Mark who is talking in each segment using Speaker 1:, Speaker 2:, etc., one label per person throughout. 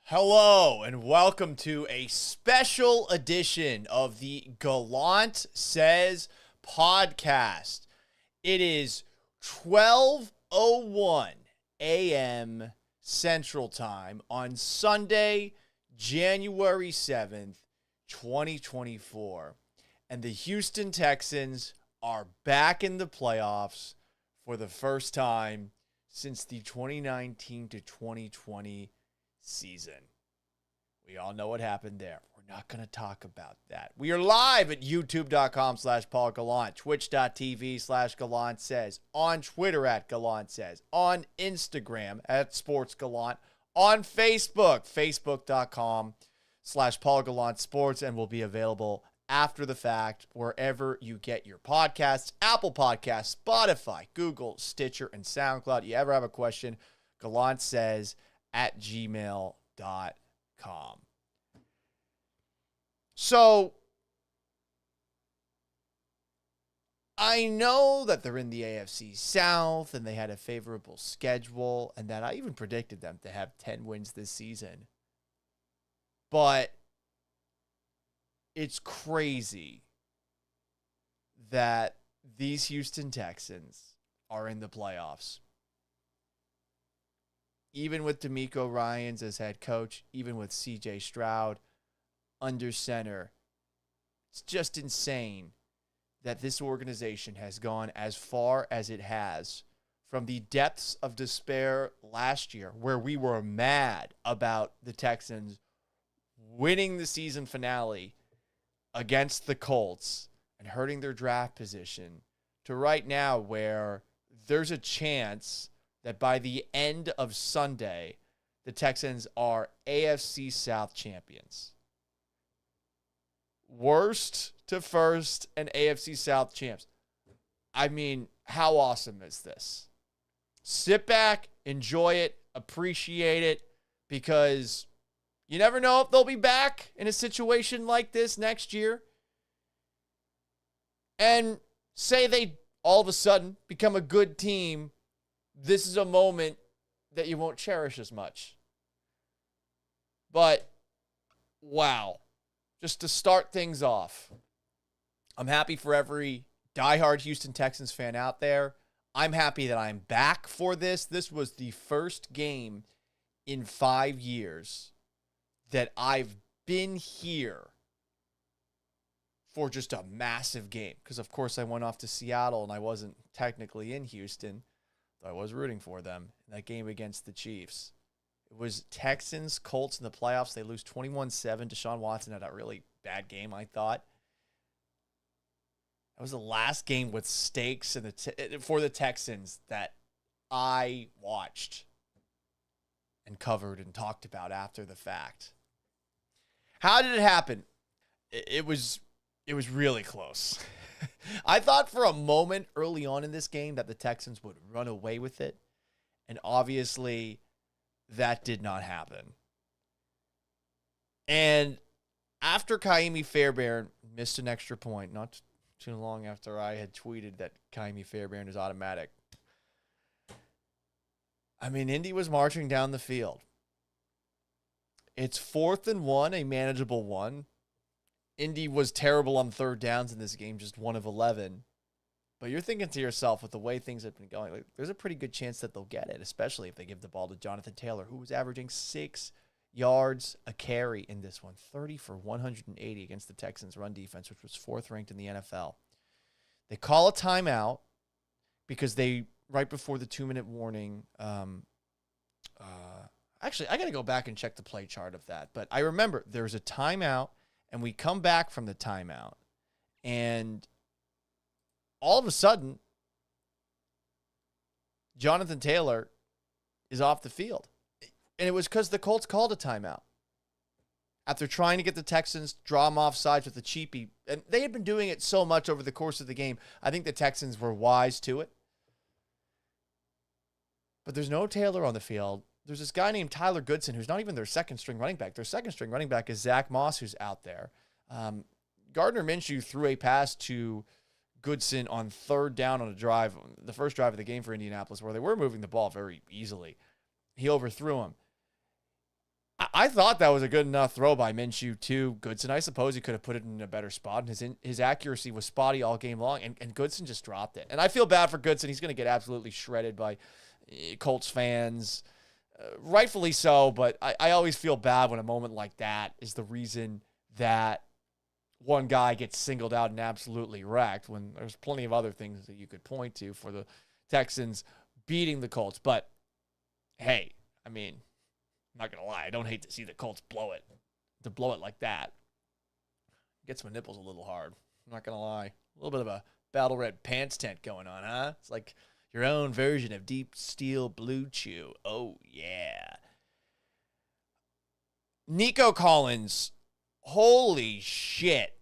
Speaker 1: Hello and welcome to a special edition of the Gallant Says podcast. It is 12:01 a.m. Central Time on Sunday, January 7th, 2024. And the Houston Texans are back in the playoffs for the first time since the 2019 to 2020 season. We all know what happened there. We're not going to talk about that. We are live at youtube.com/Paul Gallant, twitch.tv/Gallant Says, on Twitter at Gallant Says, on Instagram at Sports Gallant, on Facebook, facebook.com/Paul Gallant Sports, and will be available after the fact wherever you get your podcasts, Apple Podcasts, Spotify, Google, Stitcher, and SoundCloud. You ever have a question, Gallant Says at gmail.com. So, I know that they're in the AFC South and they had a favorable schedule and that I even predicted them to have 10 wins this season. But it's crazy that these Houston Texans are in the playoffs. Even with Nico Ryans as head coach, even with CJ Stroud under center, it's just insane that this organization has gone as far as it has from the depths of despair last year, where we were mad about the Texans winning the season finale against the Colts and hurting their draft position, to right now where there's a chance that by the end of Sunday, the Texans are AFC South champions. Worst to first and AFC South champs. I mean, how awesome is this? Sit back, enjoy it, appreciate it, because you never know if they'll be back in a situation like this next year. And say they all of a sudden become a good team, this is a moment that you won't cherish as much. But, wow. Just to start things off, I'm happy for every diehard Houston Texans fan out there. I'm happy that I'm back for this. This was the first game in 5 years that I've been here for just a massive game. Because, of course, I went off to Seattle and I wasn't technically in Houston. I was rooting for them in that game against the Chiefs. It was Texans, Colts in the playoffs. They lose 21-7. Deshaun Watson had a really bad game, I thought. That was the last game with stakes for the Texans that I watched and covered and talked about after the fact. How did it happen? It was really close. I thought for a moment early on in this game that the Texans would run away with it. And obviously, that did not happen. And after Kaimi Fairbairn missed an extra point, not too long after I had tweeted that Kaimi Fairbairn is automatic, I mean, Indy was marching down the field. It's 4th and 1, a manageable one. Indy was terrible on third downs in this game, just 1 of 11. But you're thinking to yourself, with the way things have been going, like, there's a pretty good chance that they'll get it, especially if they give the ball to Jonathan Taylor, who was averaging 6 yards a carry in this one, 30 for 180 against the Texans' run defense, which was 4th ranked in the NFL. They call a timeout because right before the 2-minute warning, actually, I got to go back and check the play chart of that. But I remember there's a timeout, and we come back from the timeout, and all of a sudden, Jonathan Taylor is off the field. And it was because the Colts called a timeout. After trying to get the Texans, draw them off sides with a cheapie. And they had been doing it so much over the course of the game. I think the Texans were wise to it. But there's no Taylor on the field. There's this guy named Tyler Goodson, who's not even their second-string running back. Their second-string running back is Zach Moss, who's out there. Gardner Minshew threw a pass to Goodson on 3rd down on a drive, the first drive of the game for Indianapolis, where they were moving the ball very easily. He overthrew him. I thought that was a good enough throw by Minshew to Goodson. I suppose he could have put it in a better spot. And his accuracy was spotty all game long, and Goodson just dropped it. And I feel bad for Goodson. He's going to get absolutely shredded by Colts fans. Rightfully so, but I always feel bad when a moment like that is the reason that one guy gets singled out and absolutely wrecked, when there's plenty of other things that you could point to for the Texans beating the Colts. But, hey, I mean, I'm not going to lie. I don't hate to see the Colts blow it. To blow it like that gets my nipples a little hard. I'm not going to lie. A little bit of a battle red pants tent going on, huh? It's like your own version of Deep Steel Blue Chew. Oh, yeah. Nico Collins. Holy shit.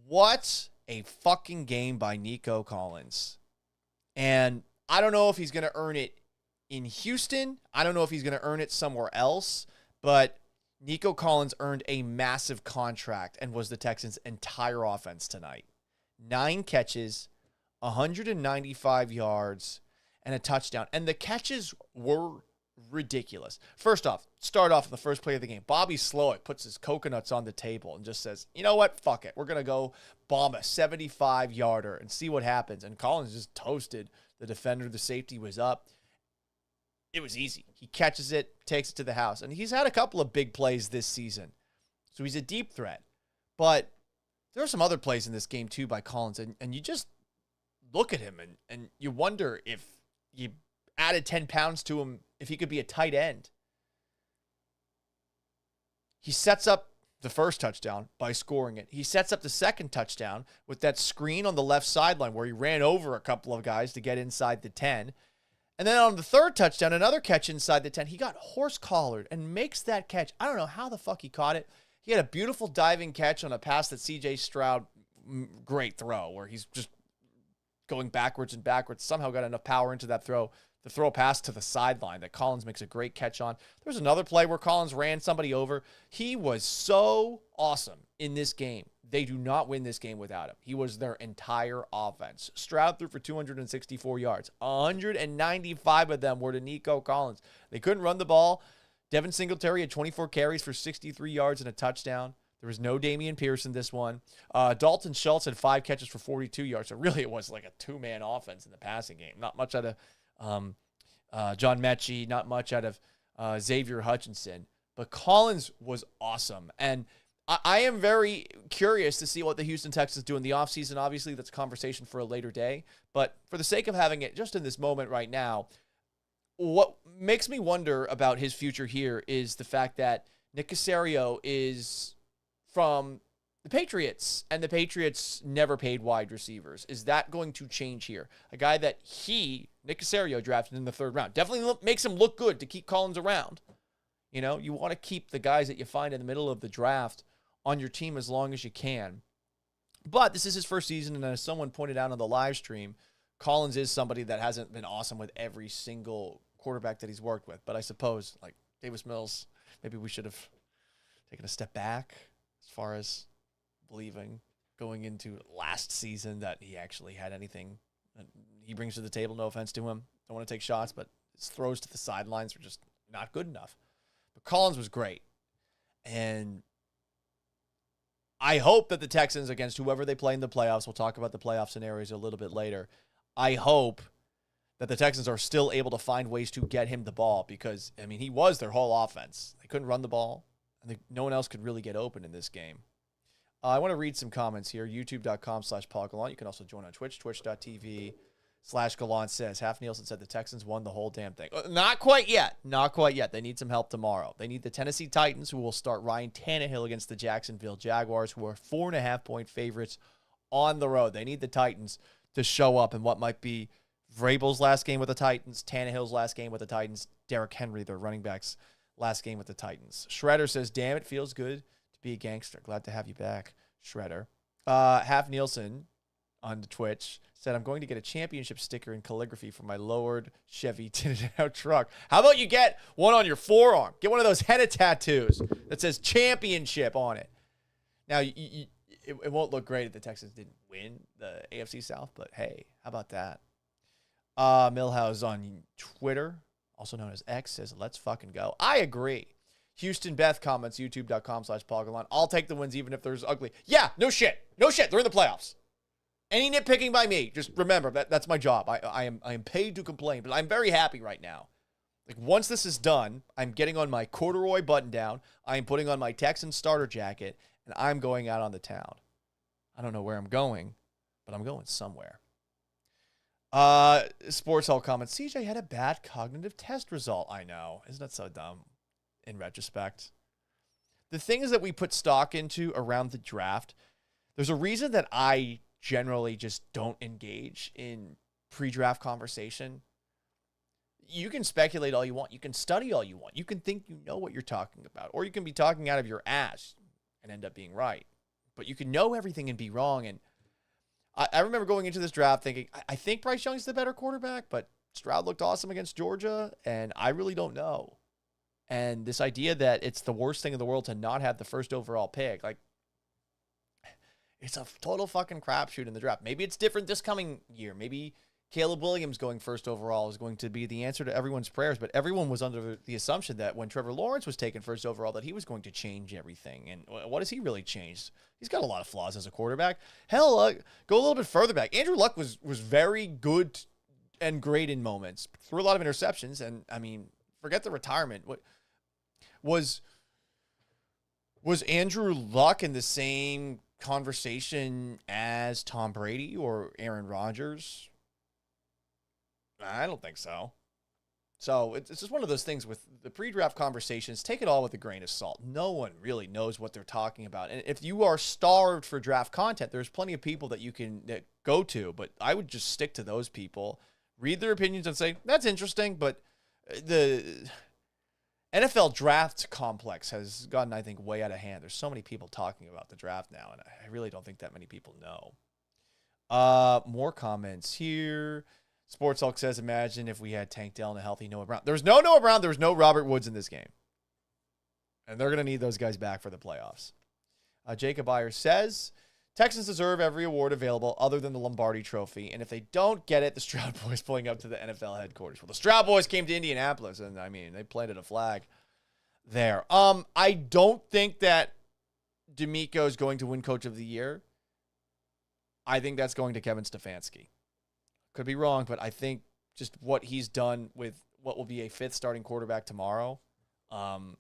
Speaker 1: What a fucking game by Nico Collins. And I don't know if he's going to earn it in Houston. I don't know if he's going to earn it somewhere else. But Nico Collins earned a massive contract and was the Texans' entire offense tonight. 9 catches, 195 yards, and a touchdown. And the catches were ridiculous. First off, start off in the first play of the game. Bobby Slowick puts his coconuts on the table and just says, you know what? Fuck it. We're going to go bomb a 75-yarder and see what happens. And Collins just toasted the defender. The safety was up. It was easy. He catches it, takes it to the house. And he's had a couple of big plays this season. So he's a deep threat. But there are some other plays in this game too by Collins. And you just look at him and you wonder if you added 10 pounds to him, if he could be a tight end. He sets up the first touchdown by scoring it. He sets up the second touchdown with that screen on the left sideline where he ran over a couple of guys to get inside the 10. And then on the third touchdown, another catch inside the 10. He got horse-collared and makes that catch. I don't know how the fuck he caught it. He had a beautiful diving catch on a pass that C.J. Stroud, great throw, where he's just going backwards and backwards. Somehow got enough power into that throw to throw a pass to the sideline that Collins makes a great catch on. There was another play where Collins ran somebody over. He was so awesome in this game. They do not win this game without him. He was their entire offense. Stroud threw for 264 yards. 195 of them were to Nico Collins. They couldn't run the ball. Devin Singletary had 24 carries for 63 yards and a touchdown. There was no Damian Pierce in this one. Dalton Schultz had 5 catches for 42 yards. So really it was like a 2-man offense in the passing game. Not much out of John Mechie, not much out of Xavier Hutchinson. But Collins was awesome. And I am very curious to see what the Houston Texans do in the offseason. Obviously, that's a conversation for a later day. But for the sake of having it just in this moment right now, what makes me wonder about his future here is the fact that Nick Caserio is from the Patriots, and the Patriots never paid wide receivers. Is that going to change here? A guy that Nick Caserio, drafted in the 3rd round. Definitely makes him look good to keep Collins around. You know, you want to keep the guys that you find in the middle of the draft on your team as long as you can. But this is his first season, and as someone pointed out on the live stream, Collins is somebody that hasn't been awesome with every single quarterback that he's worked with. But I suppose, like Davis Mills, maybe we should have taken a step back as far as believing going into last season that he actually had anything that he brings to the table. No offense to him. Don't want to take shots, but his throws to the sidelines were just not good enough. But Collins was great. And I hope that the Texans, against whoever they play in the playoffs, we'll talk about the playoff scenarios a little bit later. I hope that the Texans are still able to find ways to get him the ball because, I mean, he was their whole offense. They couldn't run the ball, and no one else could really get open in this game. I want to read some comments here. YouTube.com/Paul Gallant. You can also join on Twitch, twitch.tv/Gallant says. Half Nielsen said the Texans won the whole damn thing. Not quite yet. Not quite yet. They need some help tomorrow. They need the Tennessee Titans, who will start Ryan Tannehill against the Jacksonville Jaguars, who are 4.5-point favorites on the road. They need the Titans to show up in what might be Vrabel's last game with the Titans, Tannehill's last game with the Titans, Derrick Henry, their running back's last game with the Titans. Shredder says, damn, it feels good to be a gangster. Glad to have you back, Shredder. Half Nielsen on the Twitch said, I'm going to get a championship sticker in calligraphy for my lowered Chevy tinted out truck. How about you get one on your forearm? Get one of those henna tattoos that says championship on it. Now, it won't look great if the Texans didn't win the AFC South, but hey, how about that? Millhouse on Twitter, also known as X, says, let's fucking go. I agree. Houston Beth comments, youtube.com/Paul Collin. I'll take the wins even if there's ugly. Yeah, no shit. No shit. They're in the playoffs. Any nitpicking by me, just remember that's my job. I am paid to complain, but I'm very happy right now. Like, once this is done, I'm getting on my corduroy button down. I'm putting on my Texans starter jacket, and I'm going out on the town. I don't know where I'm going, but I'm going somewhere. Sports Hall comments, CJ had a bad cognitive test result. I know. Isn't that so dumb in retrospect? The thing is that we put stock into around the draft. There's a reason that I generally just don't engage in pre-draft conversation. You can speculate all you want. You can study all you want. You can think you know what you're talking about. Or you can be talking out of your ass and end up being right. But you can know everything and be wrong. And I remember going into this draft thinking, I think Bryce Young's the better quarterback, but Stroud looked awesome against Georgia, and I really don't know. And this idea that it's the worst thing in the world to not have the first overall pick, like, it's a total fucking crapshoot in the draft. Maybe it's different this coming year. Maybe Caleb Williams going first overall is going to be the answer to everyone's prayers, but everyone was under the assumption that when Trevor Lawrence was taken first overall that he was going to change everything. And what has he really changed? He's got a lot of flaws as a quarterback. Hell, go a little bit further back. Andrew Luck was very good and great in moments. Threw a lot of interceptions, and, I mean, forget the retirement. What was Andrew Luck in the same conversation as Tom Brady or Aaron Rodgers? I don't think so. So it's just one of those things with the pre-draft conversations. Take it all with a grain of salt. No one really knows what they're talking about. And if you are starved for draft content, there's plenty of people that you can go to. But I would just stick to those people, read their opinions, and say, that's interesting. But the NFL draft complex has gotten, I think, way out of hand. There's so many people talking about the draft now, and I really don't think that many people know. More comments here. Sports Hulk says, imagine if we had Tank Dell and a healthy Noah Brown. There was no Noah Brown. There was no Robert Woods in this game. And they're going to need those guys back for the playoffs. Jacob Byers says, Texans deserve every award available other than the Lombardi Trophy. And if they don't get it, the Stroud Boys pulling up to the NFL headquarters. Well, the Stroud Boys came to Indianapolis, and, I mean, they planted a flag there. I don't think that D'Amico is going to win Coach of the Year. I think that's going to Kevin Stefanski. Could be wrong, but I think just what he's done with what will be a fifth starting quarterback tomorrow to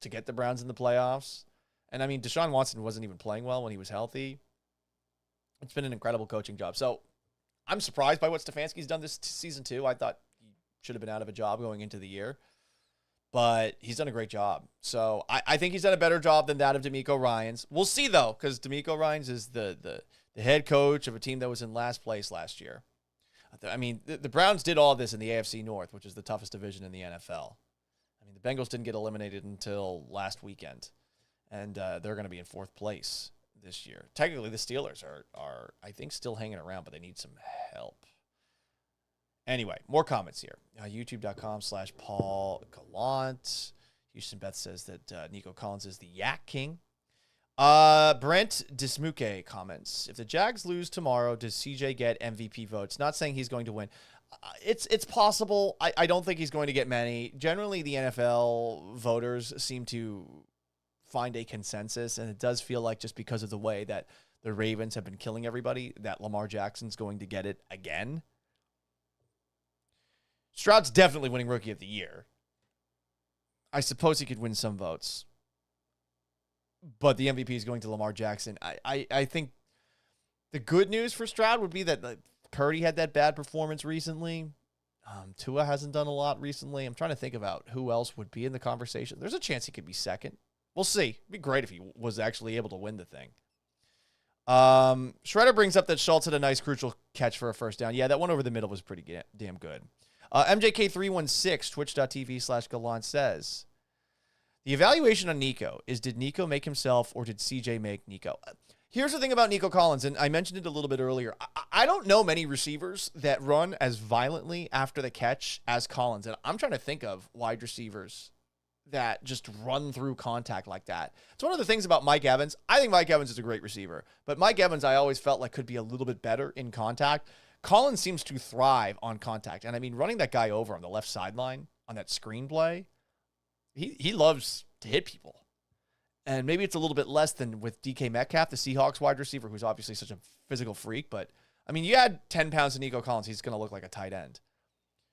Speaker 1: get the Browns in the playoffs. And, I mean, Deshaun Watson wasn't even playing well when he was healthy. It's been an incredible coaching job. So I'm surprised by what Stefanski's done this season, too. I thought he should have been out of a job going into the year. But he's done a great job. So I think he's done a better job than that of D'Amico Ryans. We'll see, though, because D'Amico Ryans is the head coach of a team that was in last place last year. I mean, the Browns did all this in the AFC North, which is the toughest division in the NFL. I mean, the Bengals didn't get eliminated until last weekend, and they're going to be in fourth place this year. Technically, the Steelers are I think, still hanging around, but they need some help. Anyway, more comments here. YouTube.com/Paul Gallant. Houston Beth says that Nico Collins is the Yak King. Brent Dismuke comments, if the Jags lose tomorrow, does CJ get MVP votes? Not saying he's going to win. It's possible. I don't think he's going to get many. Generally, the NFL voters seem to find a consensus, and it does feel like just because of the way that the Ravens have been killing everybody, that Lamar Jackson's going to get it again. Stroud's definitely winning Rookie of the Year. I suppose he could win some votes. But the MVP is going to Lamar Jackson. I think the good news for Stroud would be that Purdy had that bad performance recently. Tua hasn't done a lot recently. I'm trying to think about who else would be in the conversation. There's a chance he could be second. We'll see. It'd be great if he was actually able to win the thing. Shredder brings up that Schultz had a nice crucial catch for a first down. Yeah, that one over the middle was pretty damn good. MJK316, twitch.tv/Gallant says, the evaluation on Nico is, did Nico make himself or did CJ make Nico? Here's the thing about Nico Collins, and I mentioned it a little bit earlier. I don't know many receivers that run as violently after the catch as Collins, and I'm trying to think of wide receivers that just run through contact like that. It's one of the things about Mike Evans. I think Mike Evans is a great receiver, but Mike Evans I always felt like could be a little bit better in contact. Collins seems to thrive on contact, and I mean, running that guy over on the left sideline on that screenplay, he loves to hit people. And maybe it's a little bit less than with DK Metcalf, the Seahawks wide receiver, who's obviously such a physical freak. But, I mean, you add 10 pounds to Nico Collins, he's going to look like a tight end.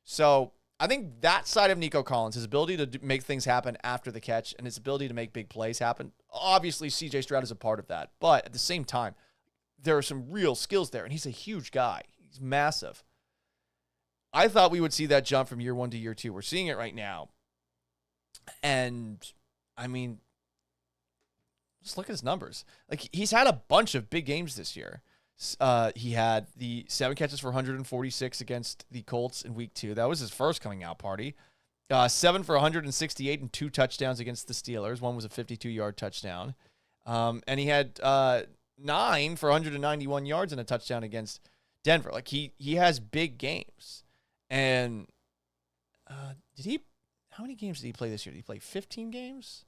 Speaker 1: So I think that side of Nico Collins, his ability to make things happen after the catch and his ability to make big plays happen, obviously CJ Stroud is a part of that. But at the same time, there are some real skills there, and he's a huge guy. He's massive. I thought we would see that jump from year 1 to year 2. We're seeing it right now. And, I mean, just look at his numbers. Like, he's had a bunch of big games this year. He had the 7 catches for 146 against the Colts in week 2. That was his first coming out party. 7 for 168 and 2 touchdowns against the Steelers. One was a 52-yard touchdown. And he had 9 for 191 yards and a touchdown against Denver. Like, he has big games. And how many games did he play this year? Did he play 15 games?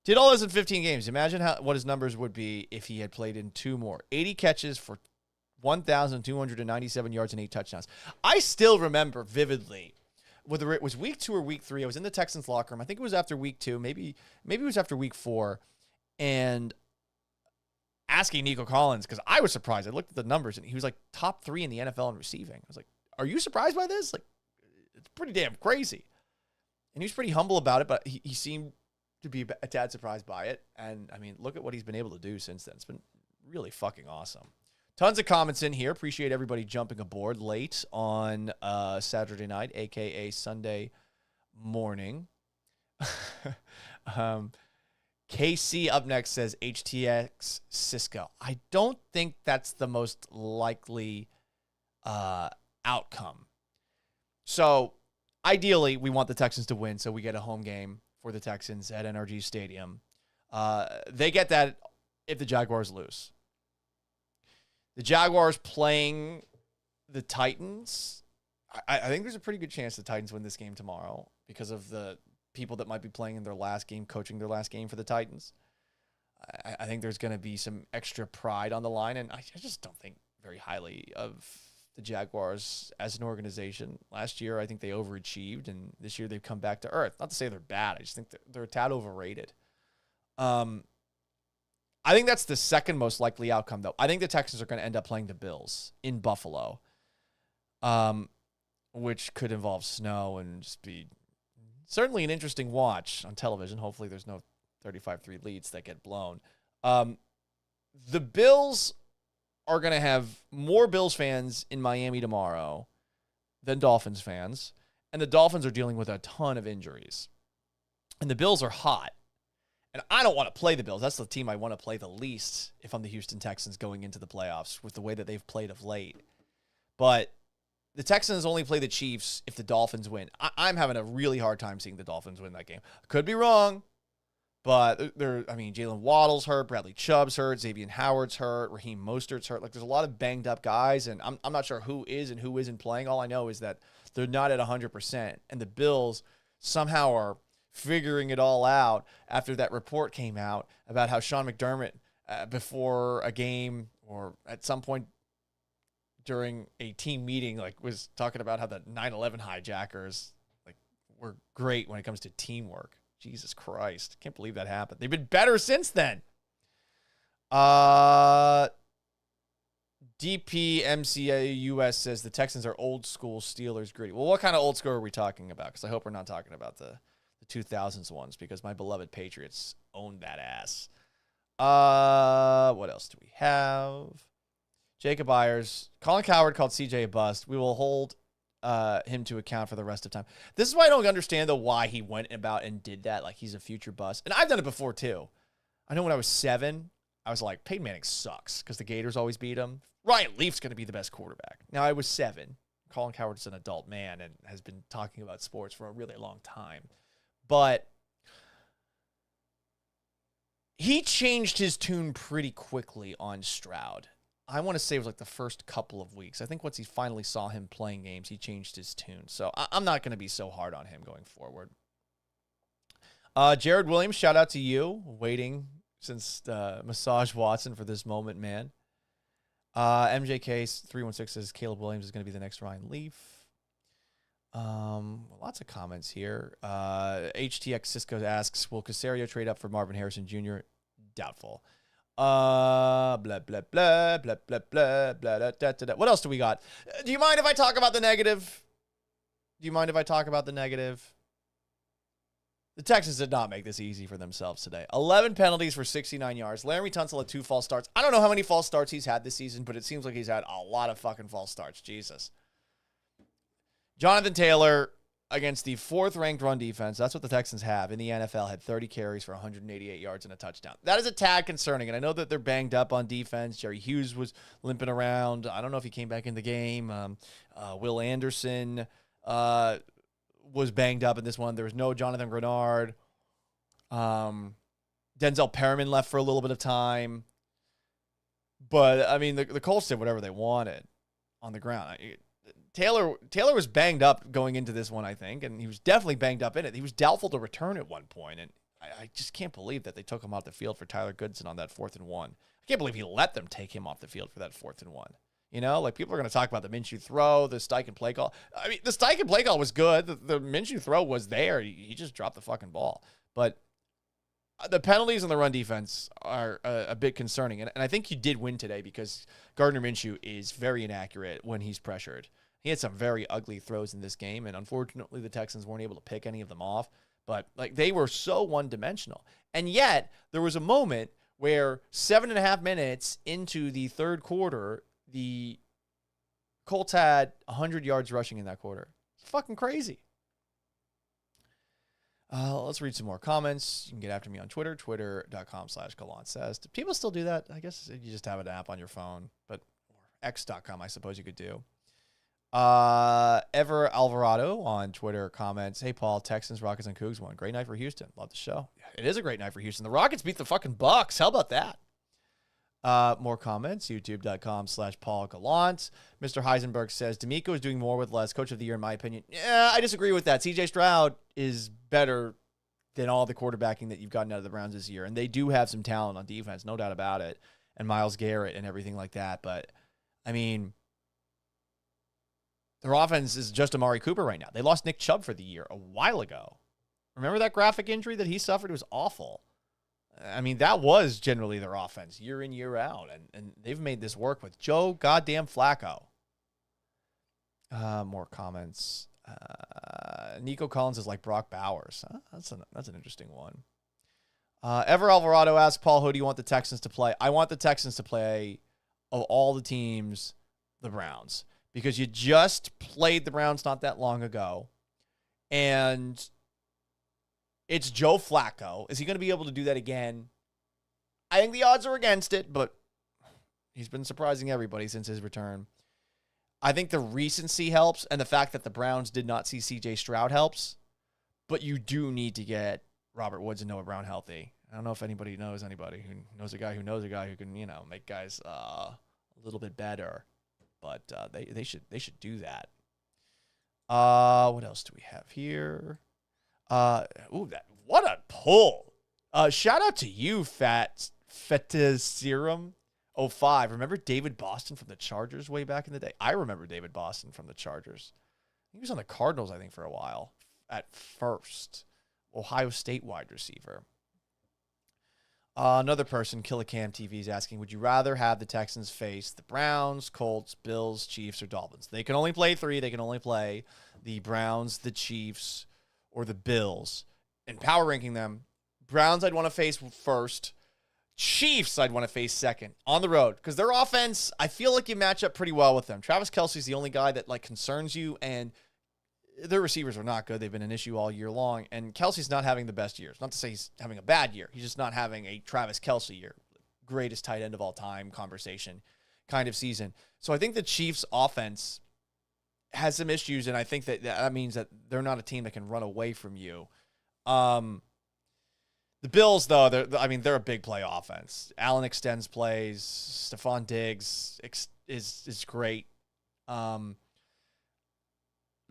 Speaker 1: Did all this in 15 games. Imagine what his numbers would be if he had played in 2 more. 80 catches for 1,297 yards and 8 touchdowns. I still remember vividly, whether it was week 2 or week 3, I was in the Texans locker room. I think it was after week 2. Maybe it was after week 4. And asking Nico Collins, because I was surprised. I looked at the numbers, and he was like top 3 in the NFL in receiving. I was like, are you surprised by this? Like, it's pretty damn crazy. And he was pretty humble about it, but he seemed to be a tad surprised by it. And, I mean, look at what he's been able to do since then. It's been really fucking awesome. Tons of comments in here. Appreciate everybody jumping aboard late on Saturday night, a.k.a. Sunday morning. KC up next says HTX Cisco. I don't think that's the most likely outcome. So, ideally, we want the Texans to win, so we get a home game for the Texans at NRG Stadium. They get that if the Jaguars lose. The Jaguars playing the Titans, I think there's a pretty good chance the Titans win this game tomorrow because of the people that might be playing in their last game, coaching their last game for the Titans. I think there's going to be some extra pride on the line, and I just don't think very highly of the Jaguars as an organization. Last year, I think they overachieved, and this year they've come back to earth. Not to say they're bad. I just think they're a tad overrated. I think that's the second most likely outcome, though. I think the Texans are going to end up playing the Bills in Buffalo, which could involve snow and just be certainly an interesting watch on television. Hopefully there's no 35-3 leads that get blown. The Bills are going to have more Bills fans in Miami tomorrow than Dolphins fans, and the Dolphins are dealing with a ton of injuries. And the Bills are hot. And I don't want to play the Bills. That's the team I want to play the least if I'm the Houston Texans going into the playoffs with the way that they've played of late. But the Texans only play the Chiefs if the Dolphins win. I'm having a really hard time seeing the Dolphins win that game. I could be wrong. But Jalen Waddle's hurt, Bradley Chubb's hurt, Xavier Howard's hurt, Raheem Mostert's hurt. Like, there's a lot of banged up guys, and I'm not sure who is and who isn't playing. All I know is that they're not at 100%, and the Bills somehow are figuring it all out after that report came out about how Sean McDermott, before a game or at some point during a team meeting, like, was talking about how the 9/11 hijackers, like, were great when it comes to teamwork. Jesus Christ. Can't believe that happened. They've been better since then. DPMCAUS says the Texans are old school Steelers gritty. Well, what kind of old school are we talking about? Because I hope we're not talking about the 2000s ones, because my beloved Patriots owned that ass. What else do we have? Jacob Ayers. Colin Cowherd called CJ a bust. We will hold him to account for the rest of time. This is why I don't understand why he went about and did that. Like, he's a future bust. And I've done it before too. I know when I was 7, I was like, Peyton Manning sucks because the Gators always beat him. Ryan Leaf's going to be the best quarterback. Now, I was 7. Colin Cowherd's an adult man and has been talking about sports for a really long time. But he changed his tune pretty quickly on Stroud. I want to say it was like the first couple of weeks. I think once he finally saw him playing games, he changed his tune. So I'm not going to be so hard on him going forward. Jared Williams, shout out to you. Waiting since Massage Watson for this moment, man. MJK316 says Caleb Williams is going to be the next Ryan Leaf. Lots of comments here. HTX Cisco asks, will Casario trade up for Marvin Harrison Jr.? Doubtful. Blah, blah, blah, blah, blah, blah, blah, blah, da, da, da. What else do we got? Do you mind if I talk about the negative? The Texans did not make this easy for themselves today. 11 penalties for 69 yards. Laremy Tunsil had 2 false starts. I don't know how many false starts he's had this season, but it seems like he's had a lot of fucking false starts. Jesus. Jonathan Taylor against the 4th-ranked run defense, that's what the Texans have in the NFL, had 30 carries for 188 yards and a touchdown. That is a tad concerning, and I know that they're banged up on defense. Jerry Hughes was limping around. I don't know if he came back in the game. Will Anderson was banged up in this one. There was no Jonathan Grenard. Denzel Perriman left for a little bit of time. But, I mean, the Colts did whatever they wanted on the ground. Taylor was banged up going into this one, I think, and he was definitely banged up in it. He was doubtful to return at one point, and I just can't believe that they took him off the field for Tyler Goodson on that 4th and 1. I can't believe he let them take him off the field for that 4th and 1. You know, like, people are going to talk about the Minshew throw, the Steichen play call. I mean, the Steichen play call was good. The Minshew throw was there. He just dropped the fucking ball. But the penalties on the run defense are a bit concerning. And I think you did win today because Gardner Minshew is very inaccurate when he's pressured. He had some very ugly throws in this game, and unfortunately the Texans weren't able to pick any of them off. But, like, they were so one-dimensional. And yet, there was a moment where 7.5 minutes into the third quarter, the Colts had 100 yards rushing in that quarter. It's fucking crazy. Let's read some more comments. You can get after me on Twitter, twitter.com/Collin says. Do people still do that? I guess you just have an app on your phone, but x.com, I suppose you could do. Ever Alvarado on Twitter comments, hey, Paul, Texans, Rockets, and Cougs won. Great night for Houston. Love the show. It is a great night for Houston. The Rockets beat the fucking Bucks. How about that? More comments, youtube.com/Paul Gallant. Mr. Heisenberg says, D'Amico is doing more with less. Coach of the year, in my opinion. Yeah, I disagree with that. CJ Stroud is better than all the quarterbacking that you've gotten out of the Browns this year. And they do have some talent on defense, no doubt about it. And Myles Garrett and everything like that. But, I mean, their offense is just Amari Cooper right now. They lost Nick Chubb for the year a while ago. Remember that graphic injury that he suffered? It was awful. I mean, that was generally their offense year in, year out. And they've made this work with Joe goddamn Flacco. More comments. Nico Collins is like Brock Bowers. Huh? That's an interesting one. Ever Alvarado asks, Paul, who do you want the Texans to play? I want the Texans to play, of all the teams, the Browns. Because you just played the Browns not that long ago. And it's Joe Flacco. Is he going to be able to do that again? I think the odds are against it, but he's been surprising everybody since his return. I think the recency helps, and the fact that the Browns did not see C.J. Stroud helps. But you do need to get Robert Woods and Noah Brown healthy. I don't know if anybody knows anybody who knows a guy who can, make guys a little bit better. But they should do that. What else do we have here? What a pull. Shout out to you, Fetiz Serum 05. Remember David Boston from the Chargers way back in the day? I remember David Boston from the Chargers. He was on the Cardinals, I think, for a while. At first. Ohio State wide receiver. Another person, Killicam TV, is asking, would you rather have the Texans face the Browns, Colts, Bills, Chiefs, or Dolphins? They can only play 3. They can only play the Browns, the Chiefs, or the Bills. And power ranking them, Browns I'd want to face first. Chiefs I'd want to face second on the road. Because their offense, I feel like you match up pretty well with them. Travis Kelce's the only guy that concerns you, and their receivers are not good. They've been an issue all year long. And Kelce's not having the best years. Not to say he's having a bad year. He's just not having a Travis Kelce year. Greatest tight end of all time conversation kind of season. So I think the Chiefs offense has some issues, and I think that means that they're not a team that can run away from you. The Bills, though, they're a big play offense. Allen extends plays. Stephon Diggs is great. The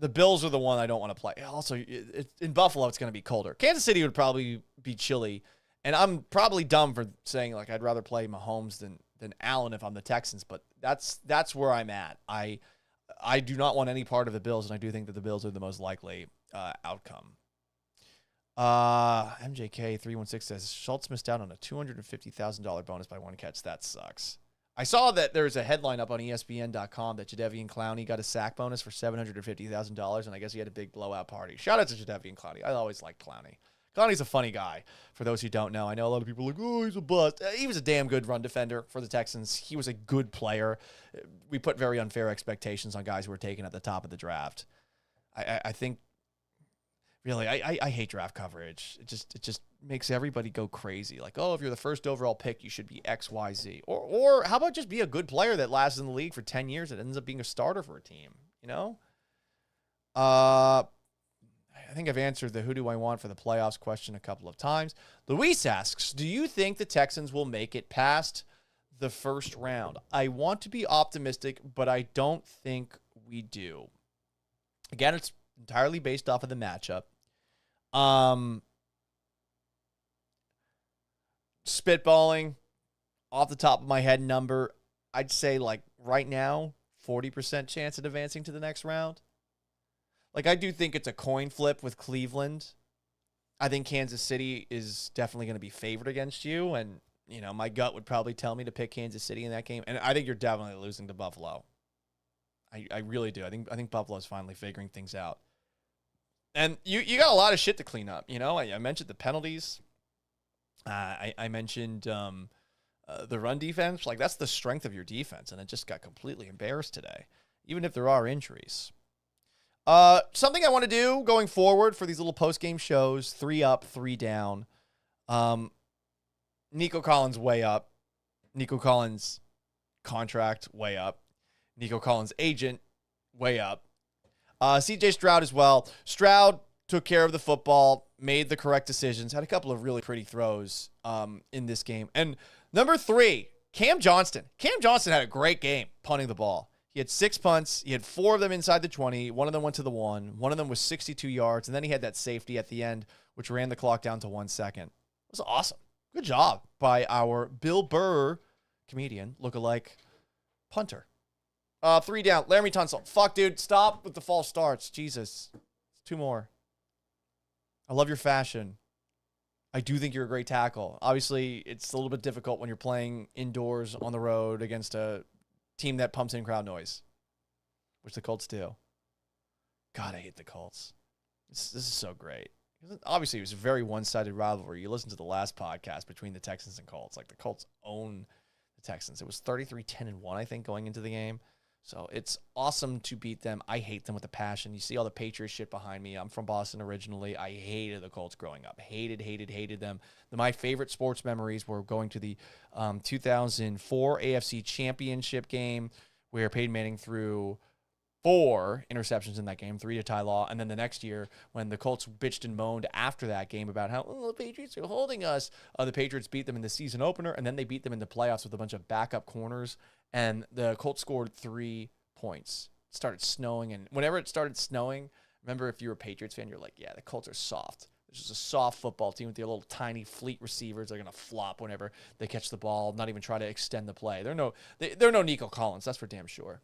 Speaker 1: Bills are the one I don't want to play. Also, in Buffalo, it's going to be colder. Kansas City would probably be chilly. And I'm probably dumb for saying, I'd rather play Mahomes than Allen if I'm the Texans. But that's where I'm at. I do not want any part of the Bills, and I do think that the Bills are the most likely outcome. MJK316 says, Schultz missed out on a $250,000 bonus by one catch. That sucks. I saw that there's a headline up on ESPN.com that Jadeveon Clowney got a sack bonus for $750,000, and I guess he had a big blowout party. Shout out to Jadeveon Clowney. I always liked Clowney. Clowney's a funny guy, for those who don't know. I know a lot of people are like, oh, he's a bust. He was a damn good run defender for the Texans. He was a good player. We put very unfair expectations on guys who were taken at the top of the draft. I think, really, I hate draft coverage. It just makes everybody go crazy. Like, oh, if you're the first overall pick, you should be X, Y, Z. Or how about just be a good player that lasts in the league for 10 years and ends up being a starter for a team, you know? I think I've answered the who do I want for the playoffs question a couple of times. Luis asks, do you think the Texans will make it past the first round? I want to be optimistic, but I don't think we do. Again, it's entirely based off of the matchup. Spitballing off the top of my head number, I'd say like right now, 40% chance of advancing to the next round. Like, I do think it's a coin flip with Cleveland. I think Kansas City is definitely going to be favored against you. And, you know, my gut would probably tell me to pick Kansas City in that game. And I think you're definitely losing to Buffalo. I really do. I think Buffalo's finally figuring things out. And you got a lot of shit to clean up. You know, I mentioned the penalties. I mentioned the run defense. Like, that's the strength of your defense. And it just got completely embarrassed today, even if there are injuries. Something I want to do going forward for these little post-game shows, 3 up, 3 down. Nico Collins way up. Nico Collins contract way up. Nico Collins agent way up. CJ Stroud as well. Stroud took care of the football, made the correct decisions, had a couple of really pretty throws in this game. And number 3, Cam Johnston. Cam Johnston had a great game punting the ball. He had 6 punts. He had 4 of them inside the 20. One of them went to the 1. One of them was 62 yards. And then he had that safety at the end, which ran the clock down to 1 second. It was awesome. Good job by our Bill Burr comedian, lookalike punter. 3 down. Laramie Tunsil. Fuck, dude. Stop with the false starts. Jesus. 2 more. I love your fashion. I do think you're a great tackle. Obviously, it's a little bit difficult when you're playing indoors on the road against a team that pumps in crowd noise, which the Colts do. God, I hate the Colts. This is so great. Obviously, it was a very one-sided rivalry. You listen to the last podcast between the Texans and Colts. Like, the Colts own the Texans. It was 33-10-1, I think, going into the game. So it's awesome to beat them. I hate them with a passion. You see all the Patriots shit behind me. I'm from Boston originally. I hated the Colts growing up. Hated them. My favorite sports memories were going to the 2004 AFC Championship game where Peyton Manning threw 4 interceptions in that game, 3 to Ty Law. And then the next year when the Colts bitched and moaned after that game about how the Patriots are holding us, the Patriots beat them in the season opener, and then they beat them in the playoffs with a bunch of backup corners. And the Colts scored 3 points. It started snowing, and whenever it started snowing, remember if you were a Patriots fan, you're like, yeah, the Colts are soft. It's just a soft football team with their little tiny fleet receivers. They're going to flop whenever they catch the ball, not even try to extend the play. They're no Nico Collins, that's for damn sure.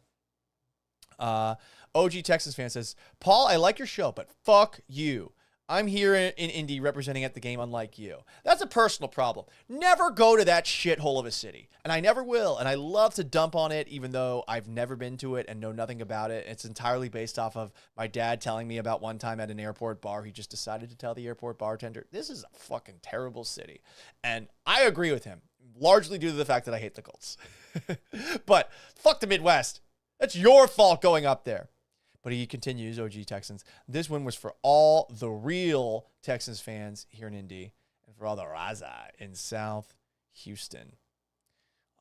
Speaker 1: OG Texans fan says, Paul, I like your show, but fuck you. I'm here in Indy representing at the game unlike you. That's a personal problem. Never go to that shithole of a city. And I never will. And I love to dump on it, even though I've never been to it and know nothing about it. It's entirely based off of my dad telling me about one time at an airport bar. He just decided to tell the airport bartender, this is a fucking terrible city. And I agree with him, largely due to the fact that I hate the Colts. But fuck the Midwest. That's your fault going up there. But he continues, OG Texans, this win was for all the real Texans fans here in Indy and for all the Raza in South Houston.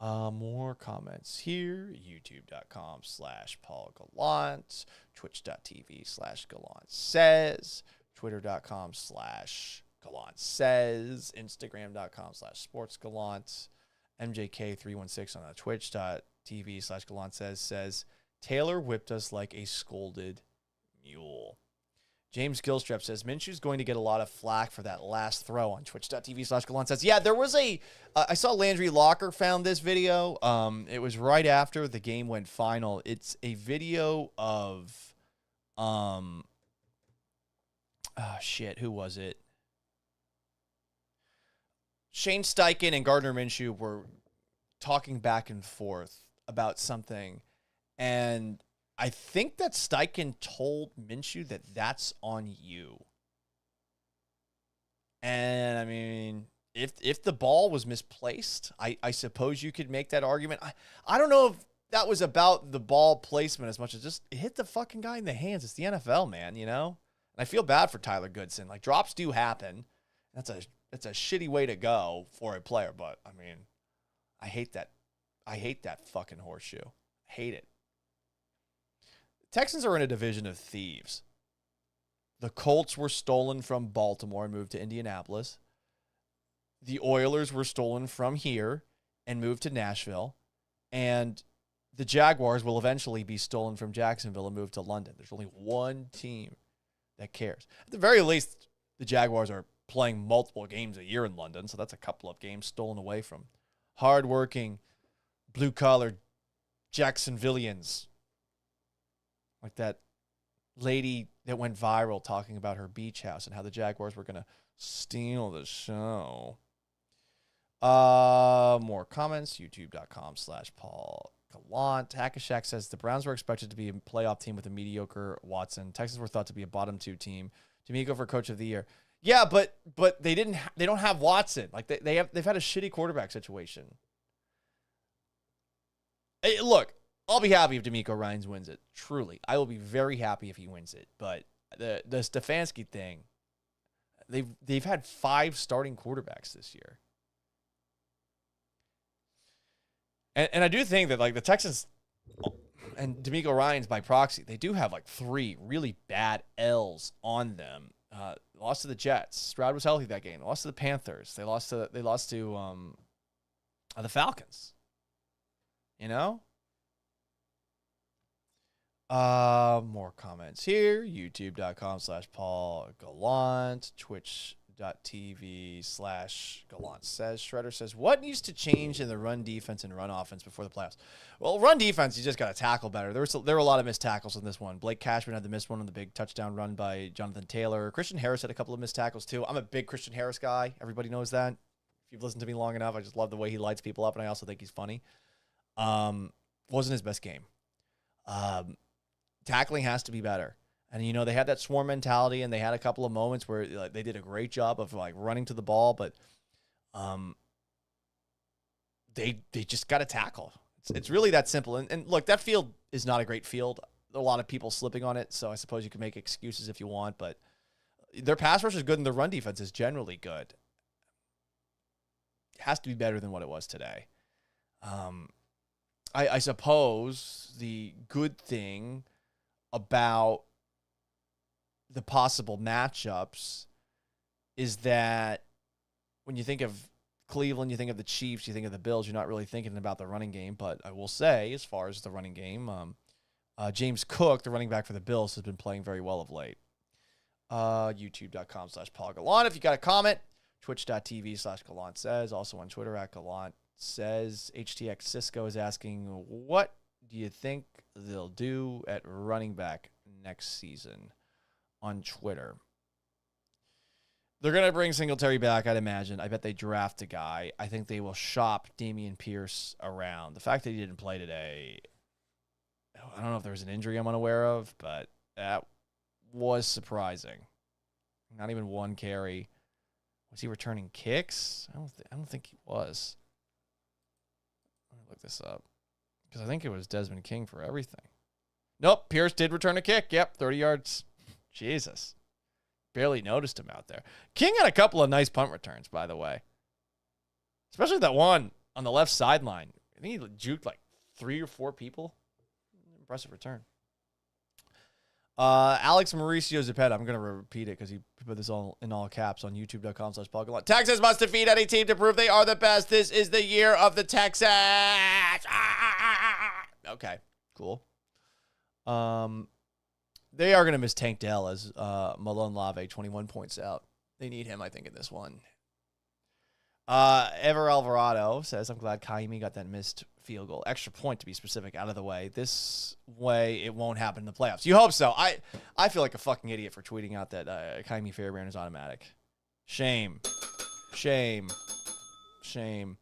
Speaker 1: More comments here. YouTube.com/Paul Gallant. Twitch.tv/Gallant Says. Twitter.com/Gallant Says. Instagram.com/Sports Gallant. MJK316 on the Twitch.tv/Gallant Says Taylor whipped us like a scolded mule. James Gilstrap says, Minshew's going to get a lot of flack for that last throw on twitch.tv/Collin says. Yeah, there was I saw Landry Locker found this video. It was right after the game went final. It's a video of, oh shit, who was it? Shane Steichen and Gardner Minshew were talking back and forth about something, and I think that Steichen told Minshew that that's on you. And, I mean, if the ball was misplaced, I suppose you could make that argument. I don't know if that was about the ball placement as much as just hit the fucking guy in the hands. It's the NFL, man, you know? And I feel bad for Tyler Goodson. Like, drops do happen. That's a shitty way to go for a player, but, I mean, I hate that. I hate that fucking horseshoe. I hate it. Texans are in a division of thieves. The Colts were stolen from Baltimore and moved to Indianapolis. The Oilers were stolen from here and moved to Nashville. And the Jaguars will eventually be stolen from Jacksonville and moved to London. There's only one team that cares. At the very least, the Jaguars are playing multiple games a year in London, so that's a couple of games stolen away from hardworking, blue-collar Jacksonvillians. Like that lady that went viral talking about her beach house and how the Jaguars were going to steal the show. More comments. YouTube.com/Paul Gallant. Hackashack says the Browns were expected to be a playoff team with a mediocre Watson. Texans were thought to be a bottom 2 team. D'Amico for coach of the year. Yeah, but they didn't. They don't have Watson. Like they've had a shitty quarterback situation. Hey, look. I'll be happy if D'Amico Ryans wins it. Truly. I will be very happy if he wins it. But the Stefanski thing, they've had 5 starting quarterbacks this year. And I do think that like the Texans and D'Amico Ryans by proxy, they do have like 3 really bad L's on them. Lost to the Jets. Stroud was healthy that game. They lost to the Panthers. They lost to the Falcons. You know? More comments here. YouTube.com/Paul Gallant. Twitch.tv/Gallant says. Shredder says, what needs to change in the run defense and run offense before the playoffs? Well, run defense, you just got to tackle better. There were a lot of missed tackles in this one. Blake Cashman had the missed one on the big touchdown run by Jonathan Taylor. Christian Harris had a couple of missed tackles too. I'm a big Christian Harris guy. Everybody knows that. If you've listened to me long enough, I just love the way he lights people up, and I also think he's funny. Wasn't his best game. Tackling has to be better. And, you know, they had that swarm mentality, and they had a couple of moments where like, they did a great job of, like, running to the ball, but they just got to tackle. It's really that simple. And, look, that field is not a great field. A lot of people slipping on it, so I suppose you can make excuses if you want, but their pass rush is good, and their run defense is generally good. It has to be better than what it was today. I suppose the good thing about the possible matchups is that when you think of Cleveland, you think of the Chiefs, you think of the Bills, you're not really thinking about the running game. But I will say, as far as the running game, James Cook, the running back for the Bills, has been playing very well of late. YouTube.com/Paul Gallant. If you got a comment, twitch.tv/Gallant says. Also on Twitter @Gallant says. HTX Cisco is asking, what do you think they'll do at running back next season on Twitter? They're going to bring Singletary back, I'd imagine. I bet they draft a guy. I think they will shop Dameon Pierce around. The fact that he didn't play today, I don't know if there was an injury I'm unaware of, but that was surprising. Not even 1 carry. Was he returning kicks? I don't think he was. Let me look this up. Because I think it was Desmond King for everything. Nope, Pierce did return a kick. Yep, 30 yards. Jesus. Barely noticed him out there. King had a couple of nice punt returns, by the way. Especially that one on the left sideline. I think he juked like 3 or 4 people. Impressive return. Alex Mauricio Zepeda. I'm going to repeat it because he put this all in all caps on youtube.com/Paul Gallant. Texans must defeat any team to prove they are the best. This is the year of the Texans. Okay, cool. They are going to miss Tank Dell, as Malone Lave 21 points out. They need him, I think, in this one. Ever Alvarado says, I'm glad Kaimi got that missed field goal. Extra point, to be specific, out of the way. This way, it won't happen in the playoffs. You hope so. I feel like a fucking idiot for tweeting out that Kaimi Fairbairn is automatic. Shame. Shame. Shame.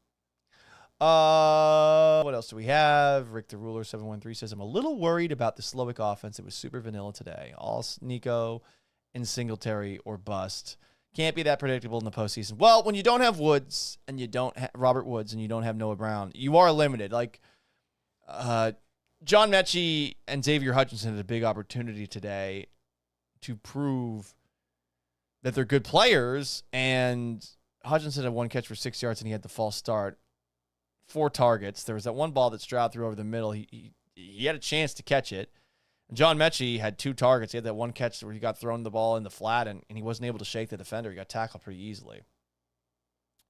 Speaker 1: What else do we have? Rick the Ruler 713 says, I'm a little worried about the Slowick offense. It was super vanilla today. All Nico and Singletary or bust. Can't be that predictable in the postseason. Well, when you don't have Woods and you don't have Robert Woods and you don't have Noah Brown, you are limited. Like John Mechie and Xavier Hutchinson had a big opportunity today to prove that they're good players, and Hutchinson had 1 catch for 6 yards and he had the false start. 4 targets. There was that one ball that Stroud threw over the middle. He had a chance to catch it. And John Mechie had 2 targets. He had that 1 catch where he got thrown the ball in the flat, and he wasn't able to shake the defender. He got tackled pretty easily.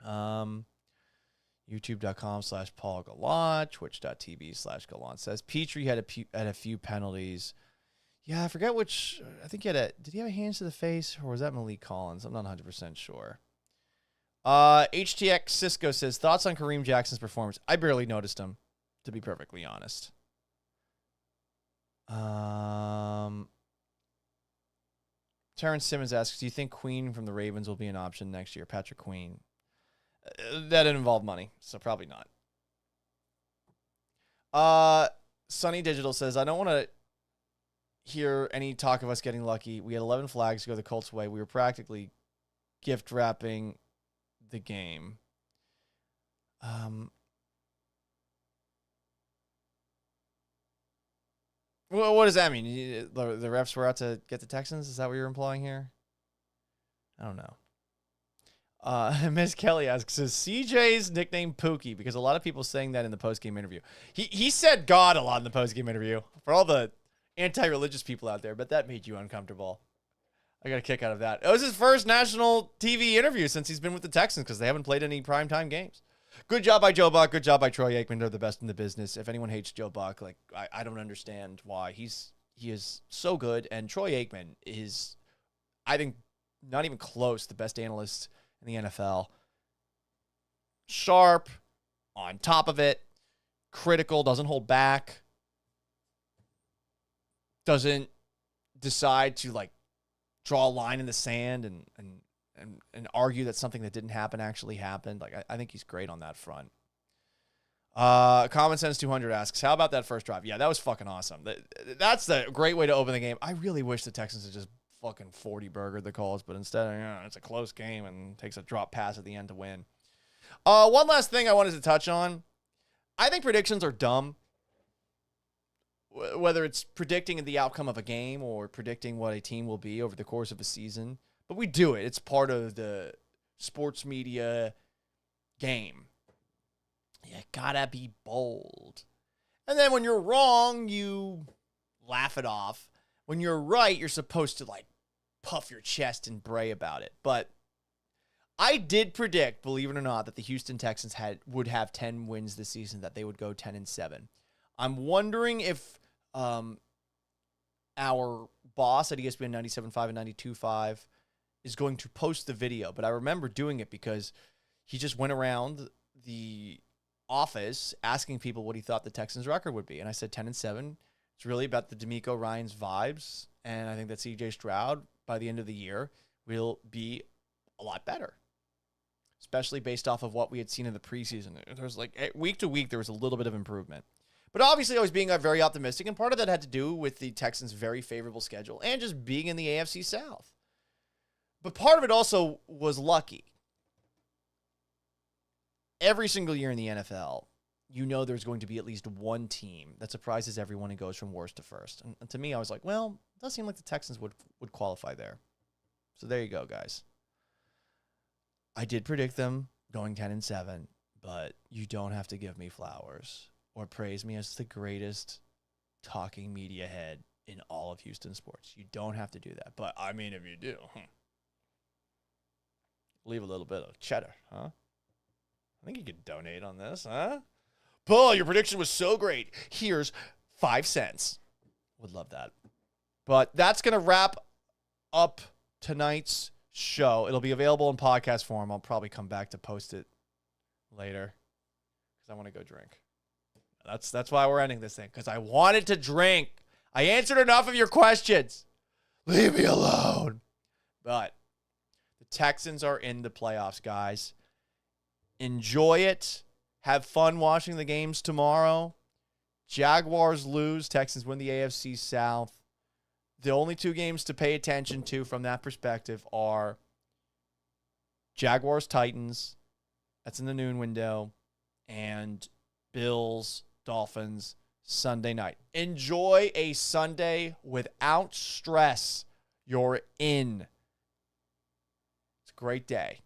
Speaker 1: YouTube.com/Paul Gallant, Twitch.tv/Gallant says Petrie had a few penalties. Yeah, I forget which. I think did he have a hands to the face, or was that Malik Collins? I'm not 100% sure. HTX Cisco says, thoughts on Kareem Jackson's performance? I barely noticed him, to be perfectly honest. Terrence Simmons asks, do you think Queen from the Ravens will be an option next year? Patrick Queen. That didn't involve money, so probably not. Sunny Digital says, I don't want to hear any talk of us getting lucky. We had 11 flags to go the Colts' way. We were practically gift wrapping the game. Well, what does that mean? The refs were out to get the Texans? Is that what you're implying here? I don't know. Miss Kelly asks, is CJ's nickname Pookie? Because a lot of people saying that in the post-game interview. He said God a lot in the post-game interview for all the anti-religious people out there, but that made you uncomfortable. I got a kick out of that. It was his first national TV interview since he's been with the Texans because they haven't played any primetime games. Good job by Joe Buck. Good job by Troy Aikman. They're the best in the business. If anyone hates Joe Buck, like I don't understand why. He is so good, and Troy Aikman is, I think, not even close, the best analyst in the NFL. Sharp, on top of it, critical, doesn't hold back, doesn't decide to like draw a line in the sand and argue that something that didn't happen actually happened. Like I think he's great on that front. Common Sense 200 asks, how about that first drive? Yeah, that was fucking awesome. That's the great way to open the game. I really wish the Texans had just fucking 40-burgered the Colts, but instead, it's a close game and takes a drop pass at the end to win. One last thing I wanted to touch on. I think predictions are dumb. Whether it's predicting the outcome of a game or predicting what a team will be over the course of a season. But we do it. It's part of the sports media game. You gotta be bold. And then when you're wrong, you laugh it off. When you're right, you're supposed to like puff your chest and bray about it. But I did predict, believe it or not, that the Houston Texans would have 10 wins this season, that they would go 10-7. I'm wondering if our boss at ESPN 97.5 and 92.5 is going to post the video. But I remember doing it because he just went around the office asking people what he thought the Texans' record would be. And I said 10-7. It's really about the D'Amico Ryans vibes. And I think that CJ Stroud, by the end of the year, will be a lot better, especially based off of what we had seen in the preseason. There was like week to week, there was a little bit of improvement. But obviously, I was being very optimistic, and part of that had to do with the Texans' very favorable schedule and just being in the AFC South. But part of it also was lucky. Every single year in the NFL, there's going to be at least one team that surprises everyone and goes from worst to first. And to me, I was like, well, it does seem like the Texans would qualify there. So there you go, guys. I did predict them going 10-7, but you don't have to give me flowers or praise me as the greatest talking media head in all of Houston sports. You don't have to do that. But, I mean, if you do, leave a little bit of cheddar, huh? I think you could donate on this, huh? Paul, your prediction was so great. Here's 5 cents. Would love that. But that's going to wrap up tonight's show. It'll be available in podcast form. I'll probably come back to post it later because I want to go drink. That's why we're ending this thing, because I wanted to drink. I answered enough of your questions. Leave me alone. But the Texans are in the playoffs, guys. Enjoy it. Have fun watching the games tomorrow. Jaguars lose. Texans win the AFC South. The only two games to pay attention to from that perspective are Jaguars-Titans. That's in the noon window. And Bills-Dolphins Sunday night. Enjoy a Sunday without stress. You're in. It's a great day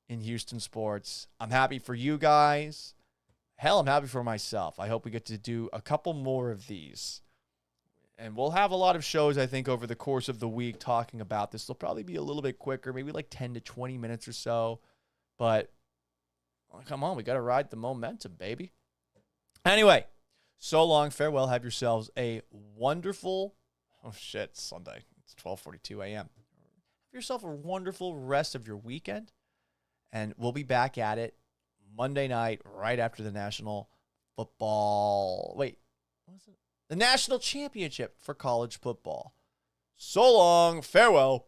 Speaker 1: in Houston sports. I'm happy for you guys. Hell, I'm happy for myself. I hope we get to do a couple more of these. And we'll have a lot of shows, I think, over the course of the week talking about this. They'll probably be a little bit quicker, maybe like 10 to 20 minutes or so. But come on, we got to ride the momentum, baby. Anyway, so long, farewell. Have yourselves a wonderful, it's Sunday. It's 12:42 a.m. Have yourself a wonderful rest of your weekend. And we'll be back at it Monday night, right after the National Football. Wait, what was it? The National Championship for college football. So long, farewell.